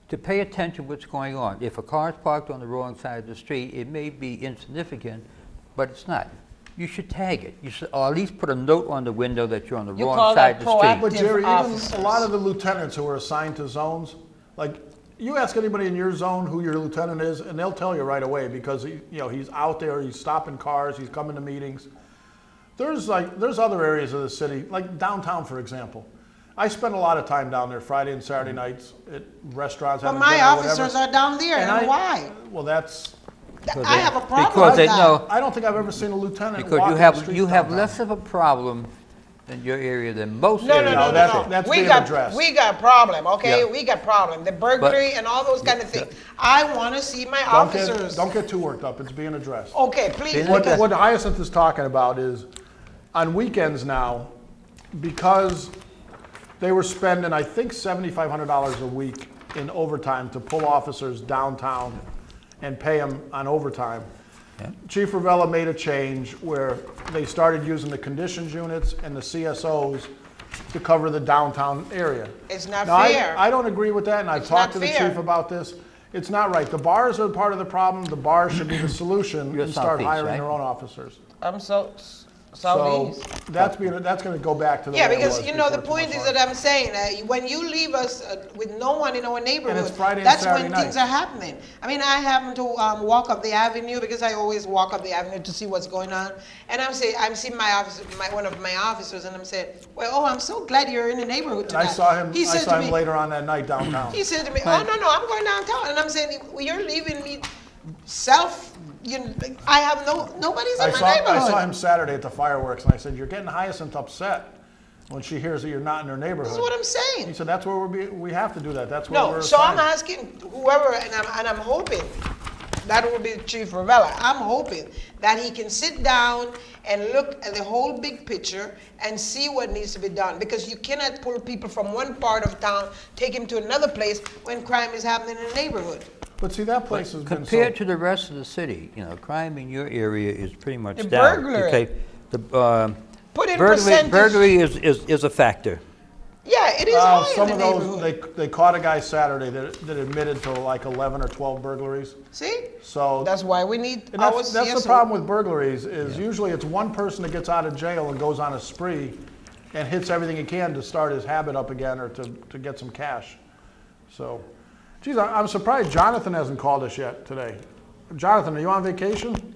to pay attention to what's going on. If a car is parked on the wrong side of the street, it may be insignificant, but it's not. You should tag it. You should, or at least put a note on the window that you're on the You wrong call side that of the street. But Jerry, even officers. a lot of the lieutenants who are assigned to zones, like you ask anybody in your zone who your lieutenant is, and they'll tell you right away because he's out there, he's stopping cars, he's coming to meetings. There's other areas of the city, like downtown, for example. I spend a lot of time down there Friday and Saturday nights at restaurants. but having my dinner or whatever. officers are down there, and why? Well, that's. I have a problem because with they that. know- I don't think I've ever seen a lieutenant Because walk you the have streets you have downtown. less of a problem in your area than most No, areas. no, no, that's- no, no. that's We being got addressed. we got problem, okay? Yeah. We got problem. The burglary and all those kind of things. I want to see my officers. Don't get too worked up. It's being addressed. Okay, please. What- because- What Hyacinth is talking about is, on weekends now, because they were spending, I think, $7,500 a week in overtime to pull officers downtown and pay them on overtime. Yeah. Chief Ravella made a change where they started using the conditions units and the CSOs to cover the downtown area. It's not Now, fair. I don't agree with that, and I've It's talked not to the fair. chief about this. It's not right. The bars are part of the problem. The bars should be the solution You're and start Southeast, hiring right? their own officers. I'm so So southeast. that's going to go back to the Yeah, way it because was you know the before too point much is that longer. I'm saying when you leave us with no one in our neighborhood, Friday and that's Saturday when night. things are happening. I mean, I happen to walk up the avenue because I always walk up the avenue to see what's going on, and I'm seeing my officer, one of my officers, and I'm saying, well, oh, I'm so glad you're in the neighborhood And tonight. I saw him. He I said saw to him me, later on that night downtown. He said to me, oh no, I'm going downtown, and I'm saying, well, you're leaving me I have nobody's in my neighborhood. I saw him Saturday at the fireworks, and I said, "You're getting Hyacinth upset when she hears that you're not in her neighborhood." This is what I'm He saying. said, "That's where we have to do that. That's where No, we're so I'm assigned." asking whoever, and I'm hoping that will be Chief Ravella. I'm hoping that he can sit down and look at the whole big picture and see what needs to be done, because you cannot pull people from one part of town, take them to another place when crime is happening in the neighborhood. But see, that place has been Compared so. to the rest of the city, crime in your area is pretty much The down. burglary. Okay, the Put in burglary, percentage. burglary is a factor. Yeah, it is high Some in of the those, neighborhood. they caught a guy Saturday that admitted to like 11 or 12 burglaries. See? So That's why we need and our that's the CSO. problem with burglaries is usually it's one person that gets out of jail and goes on a spree and hits everything he can to start his habit up again or to get some cash. So, geez, I'm surprised Jonathan hasn't called us yet today. Jonathan, are you on vacation?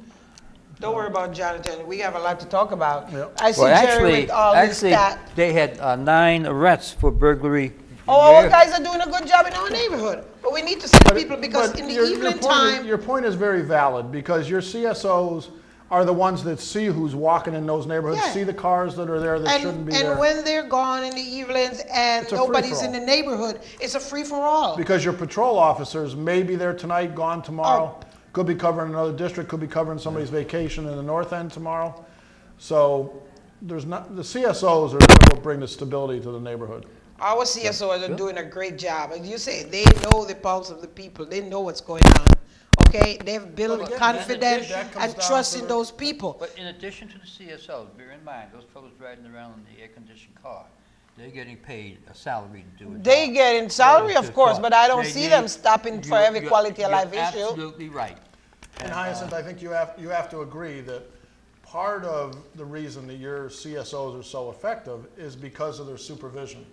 Don't worry about Jonathan. We have a lot to talk about. Yep. I see Well, Jerry with all his stat. they had 9 arrests for burglary. Oh, our Yeah. guys are doing a good job in our neighborhood. But we need to see the people because But in the your evening point is- time, your point is very valid because your CSOs are the ones that see who's walking in those neighborhoods, Yeah. see the cars that are there that shouldn't be there. and when they're gone in the evenings and It's a nobody's in free-for-all. the neighborhood, it's a free-for-all. Because your patrol officers may be there tonight, gone tomorrow, could be covering another district, could be covering somebody's vacation in the north end tomorrow. So there's not, the CSOs are what bring the stability to the neighborhood. Our CSOs are doing a great job. As you say, they know the pulse of the people. They know what's going on. Okay? They've built confidence and trust in those people. But in addition to the CSOs, bear in mind, those fellows riding around in the air-conditioned car, they're getting paid a salary to do it. They get in salary, of course, but I don't see them stopping for every quality of life issue. You're absolutely right. And Hyacinth, I think you have to agree that part of the reason that your CSOs are so effective is because of their supervision.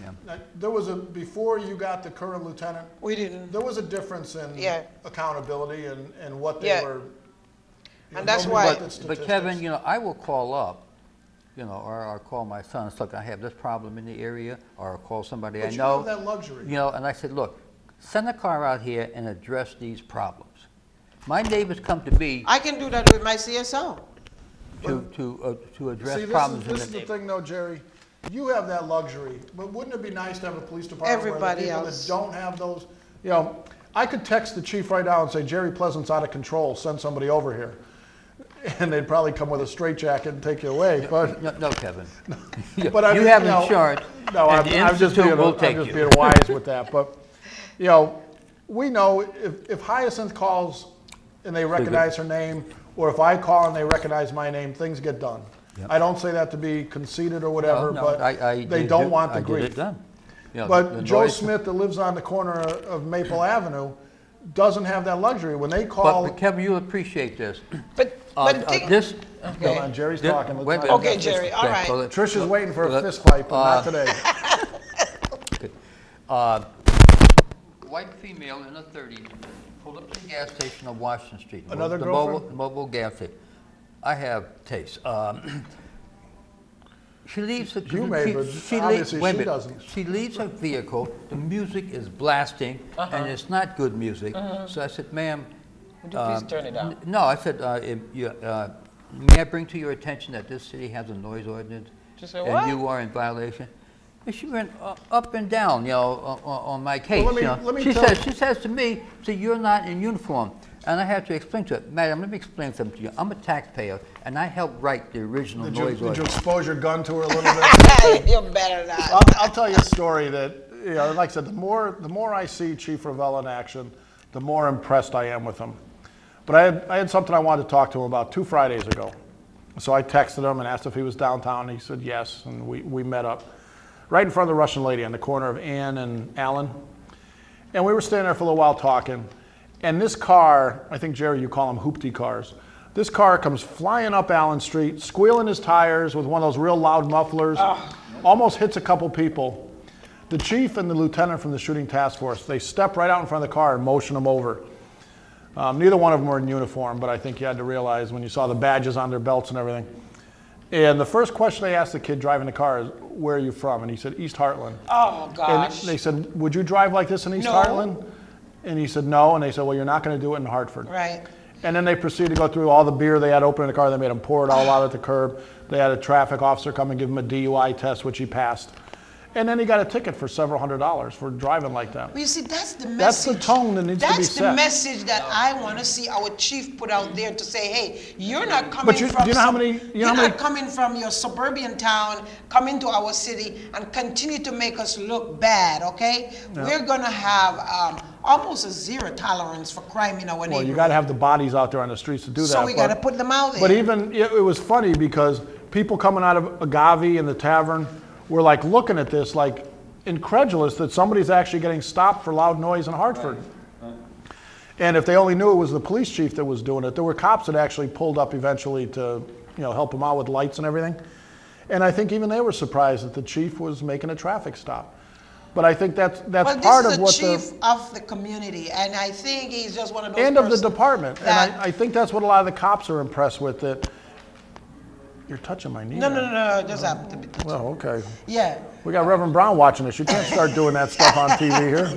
Yeah. Now, there was before you got the current lieutenant, We didn't. there was a difference in accountability and what they were. And that's why. But Kevin, I will call up, or I'll call my son and say, look, I have this problem in the area, or I'll call somebody I know. But you have that luxury. And I said, look, send a car out here and address these problems. My neighbors come to me. I can do that with my CSO. To address See, problems this is in the thing, though, Jerry. You have that luxury, but wouldn't it be nice to have a police department where the people that don't have those, I could text the chief right now and say, Jerry Pleasant's out of control, send somebody over here. And they'd probably come with a straitjacket and take you away, but. No, Kevin. But I mean, you have insurance. No, I'm just being wise with that, but, we know if Hyacinth calls and they recognize her name, or if I call and they recognize my name, things get done. Yep. I don't say that to be conceited or whatever, but they don't want the grief. But Joe Smith that lives on the corner of Maple Avenue doesn't have that luxury. When they call... But Kevin, you'll appreciate this. But this... Hold on, Jerry's talking. Okay, Jerry, all right. Trisha's waiting for a fist fight, but not today. White female in her 30s pulled up to the gas station on Washington Street. Another girlfriend? Mobile gas station. I have taste. She leaves her. She doesn't. She leaves her vehicle. The music is blasting, and it's not good music. So I said, "Ma'am, would you please turn it down?" No, I said, "May I bring to your attention that this city has a noise ordinance, and you are in violation?" And she went up and down, on my case. Well, She says to me, "See, you're not in uniform." And I have to explain to her, Madam, let me explain something to you. I'm a taxpayer, and I helped write the original noise ordinance. Did you expose your gun to her a little bit? You're better not. I'll tell you a story that, like I said, the more I see Chief Ravella in action, the more impressed I am with him. But I had something I wanted to talk to him about 2 Fridays ago. So I texted him and asked if he was downtown, and he said yes, and we met up right in front of the Russian lady on the corner of Ann and Allen. And we were standing there for a little while talking. And this car, I think, Jerry, you call them hoopty cars. This car comes flying up Allen Street, squealing his tires with one of those real loud mufflers, almost hits a couple people. The chief and the lieutenant from the shooting task force, they step right out in front of the car and motion them over. Neither one of them were in uniform, but I think you had to realize when you saw the badges on their belts and everything. And the first question they asked the kid driving the car is, where are you from? And he said, East Heartland. Oh, gosh. And they said, would you drive like this in East Heartland? And he said no, and they said, well, you're not going to do it in Hartford. Right. And then they proceeded to go through all the beer they had open in the car. They made him pour it all out at the curb. They had a traffic officer come and give him a DUI test, which he passed. And then he got a ticket for several $100s for driving like that. Well, you see, that's the message. That's the tone that needs to be set. That's the message that I want to see our chief put out there to say, hey, you're not coming not coming from your suburban town, come into our city and continue to make us look bad, okay? Yeah. We're going to have almost a zero tolerance for crime in our neighborhood. Well, you got to have the bodies out there on the streets to do that. So we got to put them out there. But even, it was funny because people coming out of Agave in the tavern were like looking at this like incredulous that somebody's actually getting stopped for loud noise in Hartford. Right. And if they only knew it was the police chief that was doing it, there were cops that actually pulled up eventually to help them out with lights and everything. And I think even they were surprised that the chief was making a traffic stop. But I think that's part of what the chief of the community, and I think he's just one of those and of the department. And I think that's what a lot of the cops are impressed with, that you're touching my knee. No, it just happened to be touching. Well, okay. Yeah. We got Reverend Brown watching us. You can't start doing that stuff on TV here.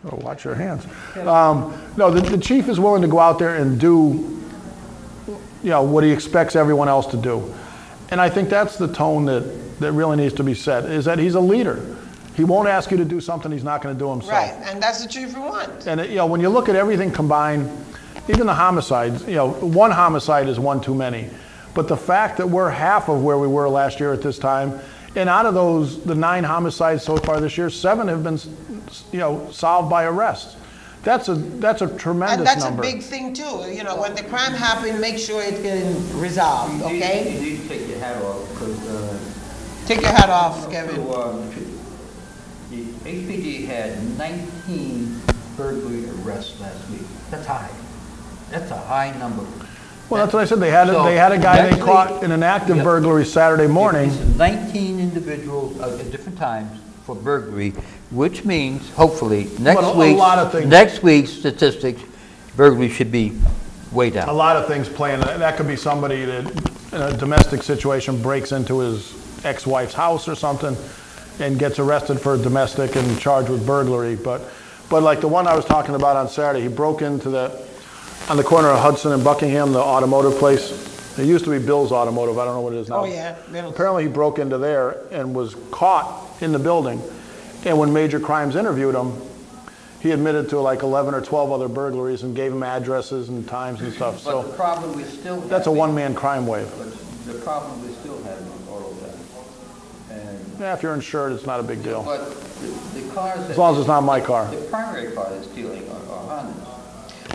Watch your hands. No, the chief is willing to go out there and do, what he expects everyone else to do. And I think that's the tone that really needs to be set, is that he's a leader. He won't ask you to do something he's not going to do himself. Right, and that's the chief we want. And when you look at everything combined, even the homicides, you know, one homicide is one too many. But the fact that we're half of where we were last year at this time, and out of those, the 9 homicides so far this year, 7 have been, you know, solved by arrests. That's a tremendous And that's number. a big thing too. You know, when the crime happens, make sure it's getting resolved, okay? You need to take your hat off, because Take your hat off, Kevin. the HPD had 19 burglary arrests last week. That's high. That's a high number. Well, that's what I said. They had a guy they caught in an active burglary Saturday morning. 19 individuals at different times for burglary, which means hopefully next week's statistics, burglary should be way down. A lot of things playing. That could be somebody that in a domestic situation breaks into his ex-wife's house or something and gets arrested for domestic and charged with burglary. But like the one I was talking about on Saturday, he broke into on the corner of Hudson and Buckingham, the automotive place. It used to be Bill's Automotive. I don't know what it is now. Oh, yeah, Bill's. Apparently he broke into there and was caught in the building. And when Major Crimes interviewed him, he admitted to like 11 or 12 other burglaries and gave him addresses and times and stuff. But the problem we still have. That's a one-man crime wave. But the problem we still have is auto theft. And Yeah, if you're insured, it's not a big deal. But the cars that As long as it's not my car. the primary car that's stealing are Hondas.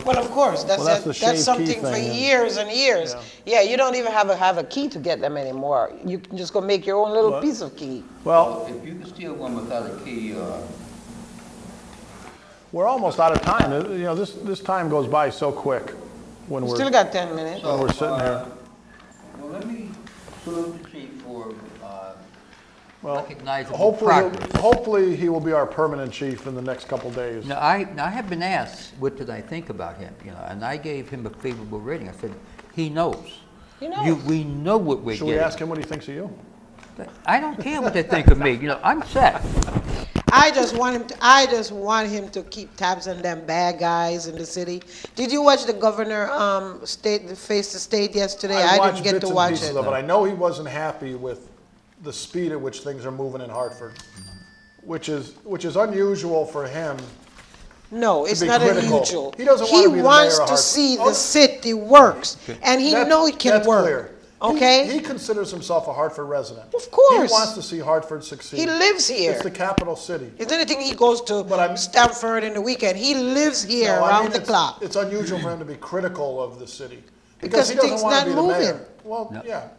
Well, of course, Well, that's the shade that's key something for thing, yeah. years and years. Yeah, you don't even have a key to get them anymore. You can just go make your own little piece of key. Well, If you can steal one without a key, we're almost out of time. You know, this time goes by so quick when we're Still got 10 minutes. when we're sitting here. well, let me salute the chief for Well, recognizable progress. hopefully he will be our permanent chief in the next couple days. Now, I have been asked, what did I think about him, you know, and I gave him a favorable rating. I said, he knows. He knows. We know what we're Should getting. we ask him what he thinks of you? I don't care what they think of me, you know, I'm set. I just want him to keep tabs on them bad guys in the city. Did you watch the governor face the state yesterday? I didn't watched get bits to and watch pieces it. of it. I know he wasn't happy with the speed at which things are moving in Hartford, which is unusual for him. No, it's be not critical. unusual. He doesn't want to be the wants mayor of to Hartford. see Oh, the city works, and he knows it can that's work. Clear. Okay? He considers himself a Hartford resident. Of course. He wants to see Hartford succeed. He lives here. It's the capital city. If anything, he goes to Stamford in the weekend. He lives here No, I around mean, the clock. It's unusual for him to be critical of the city. Because he doesn't things want not to be the mayor. moving. Well, No. yeah.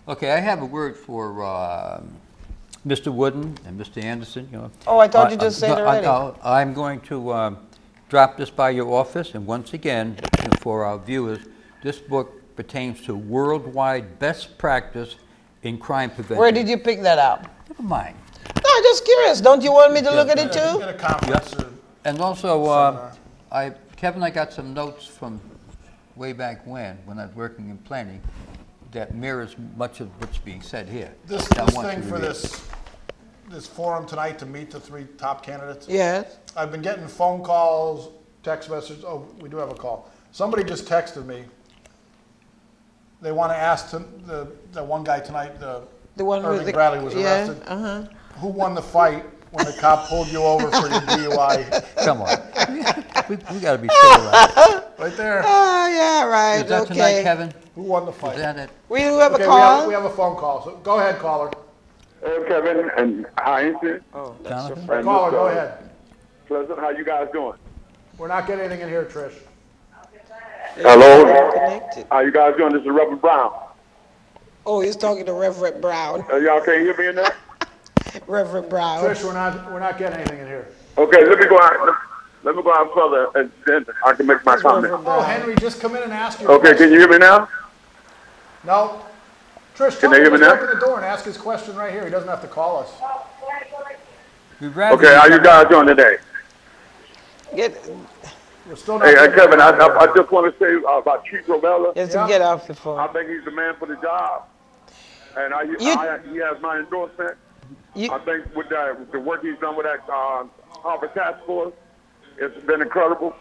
Okay, I have a word for Mr. Wooden and Mr. Anderson, you know. Oh, I thought you just said it already. I'm going to drop this by your office, and once again, you know, for our viewers, this book pertains to worldwide best practice in crime prevention. Where did you pick that up? Never mind. No, I'm just curious. Don't you want me to look at it too? At a conference. or- And also, Seminar. Kevin, I got some notes from way back when I was working in planning, that mirrors much of what's being said here. This I want thing you to for read. this forum tonight to meet the 3 top candidates. Yes. I've been getting phone calls, text messages. Oh, we do have a call. Somebody just texted me. They want to ask the one guy tonight, The one with Irving the Bradley was arrested. Yeah, Who won the fight when the cop pulled you over for your DUI? Come on. we got to be civilized. Right there. Oh, yeah, right. Is that okay. tonight, Kevin? Who won the Is fight? that it? We do have Okay, a call. we have a phone call. So go ahead, caller. Kevin and Heinz. Oh, that's your Jonathan? friend. Caller, go ahead. Pleasant, how you guys doing? We're not getting anything in here, Trish. Hello? Connected. How you guys doing? This is Reverend Brown. Oh, he's talking to Reverend Brown. Y'all can't hear me in there? Reverend Brown. Trish, we're not getting anything in here. Okay, let me go out. Let me go out further, and then I can make my comment. Reverend Oh, Brown. Henry, just come in and ask you. Okay, can you hear me now? No. Trish, Can tell they him hear to me open now? the door and ask his question right here. He doesn't have to call us. We'd rather Okay, how you guys doing today? Get, We're still not Hey, getting Kevin, anything. I just want to say about Chief Rovella. just Yeah. to get off the I phone. think he's the man for the job, and he has my endorsement. You- I think with the work he's done with that Harvard Task Force, it's been incredible.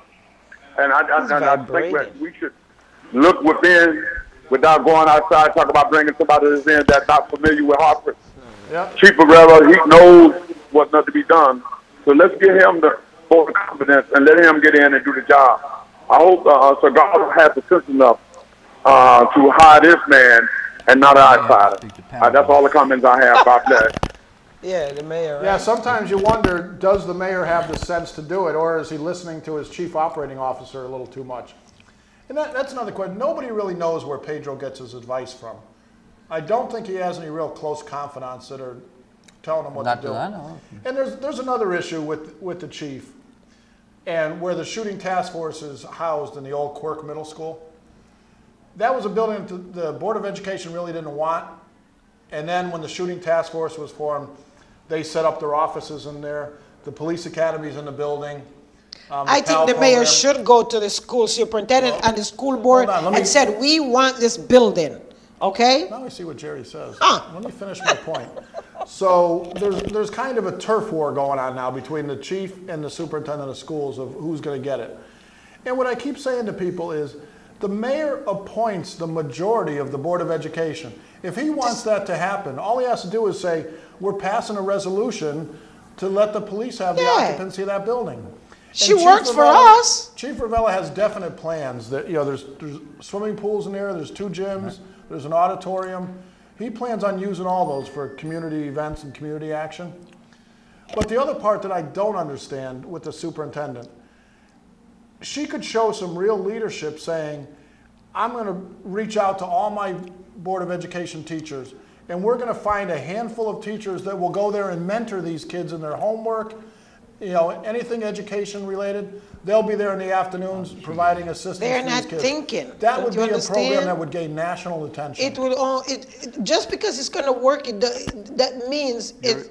And I think that vibrating. we should look within without going outside, talk about bringing somebody that's in that's not familiar with Hartford. Yep. Chief Barrera, he knows what's not to be done. So let's give him the vote of confidence and let him get in and do the job. I hope Sagalo has the sense enough to hire this man and not an outsider. That's all the comments I have about that. Yeah, the mayor. Right? Yeah, sometimes you wonder, does the mayor have the sense to do it, or is he listening to his chief operating officer a little too much? And that's another question. Nobody really knows where Pedro gets his advice from. I don't think he has any real close confidants that are telling him what to do. Not that I know. And there's another issue with the chief, and where the shooting task force is housed in the old Quirk Middle School. That was a building that the Board of Education really didn't want. And then when the shooting task force was formed, they set up their offices in there. The police academy's in the building. I think the mayor should go to the school superintendent and the school board and said, we want this building, okay? Now I see what Jerry says. Let me finish my point. So there's kind of a turf war going on now between the chief and the superintendent of schools of who's going to get it. And what I keep saying to people is the mayor appoints the majority of the Board of Education. If he wants that to happen, all he has to do is say, we're passing a resolution to let the police have the occupancy of that building. She works for us. Chief Ravella has definite plans. That there's swimming pools in there. There's 2 gyms. There's an auditorium. He plans on using all those for community events and community action. But the other part that I don't understand with the superintendent, she could show some real leadership saying, I'm going to reach out to all my Board of Education teachers, and we're going to find a handful of teachers that will go there and mentor these kids in their homework, anything education related. They'll be there in the afternoons providing assistance. They're to these not kids. thinking. That would be a program that would gain national attention. It would just because it's going to work, that means it's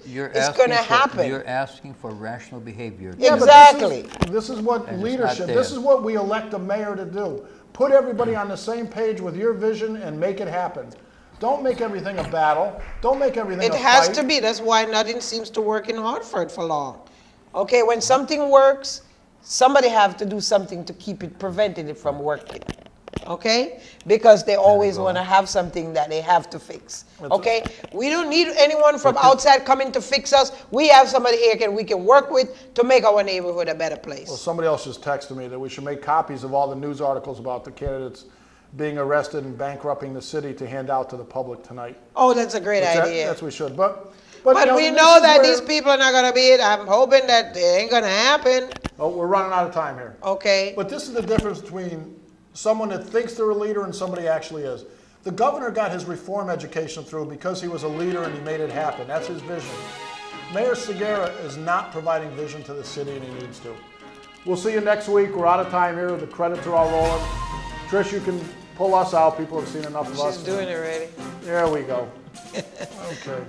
going to happen. You're asking for rational behavior. Yeah, exactly. This is what leadership, this is what we elect a mayor to do. Put everybody on the same page with your vision and make it happen. Don't make everything a battle. Don't make everything a fight. It has to be. That's why nothing seems to work in Hartford for long. Okay, when something works, somebody have to do something to prevent it from working. Okay? Because they always want to have something that they have to fix. Okay? We don't need anyone from outside coming to fix us. We have somebody here we can work with to make our neighborhood a better place. Well, somebody else just texted me that we should make copies of all the news articles about the candidates being arrested and bankrupting the city to hand out to the public tonight. Oh, that's a great idea. That's what we should. But we know that these people are not going to be it. I'm hoping that it ain't going to happen. Oh, we're running out of time here. Okay. But this is the difference between someone that thinks they're a leader and somebody actually is. The governor got his reform education through because he was a leader and he made it happen. That's his vision. Mayor Segura is not providing vision to the city, and he needs to. We'll see you next week. We're out of time here. The credits are all rolling. Trish, you can pull us out. People have seen enough of us. She's doing it already. There we go. Okay.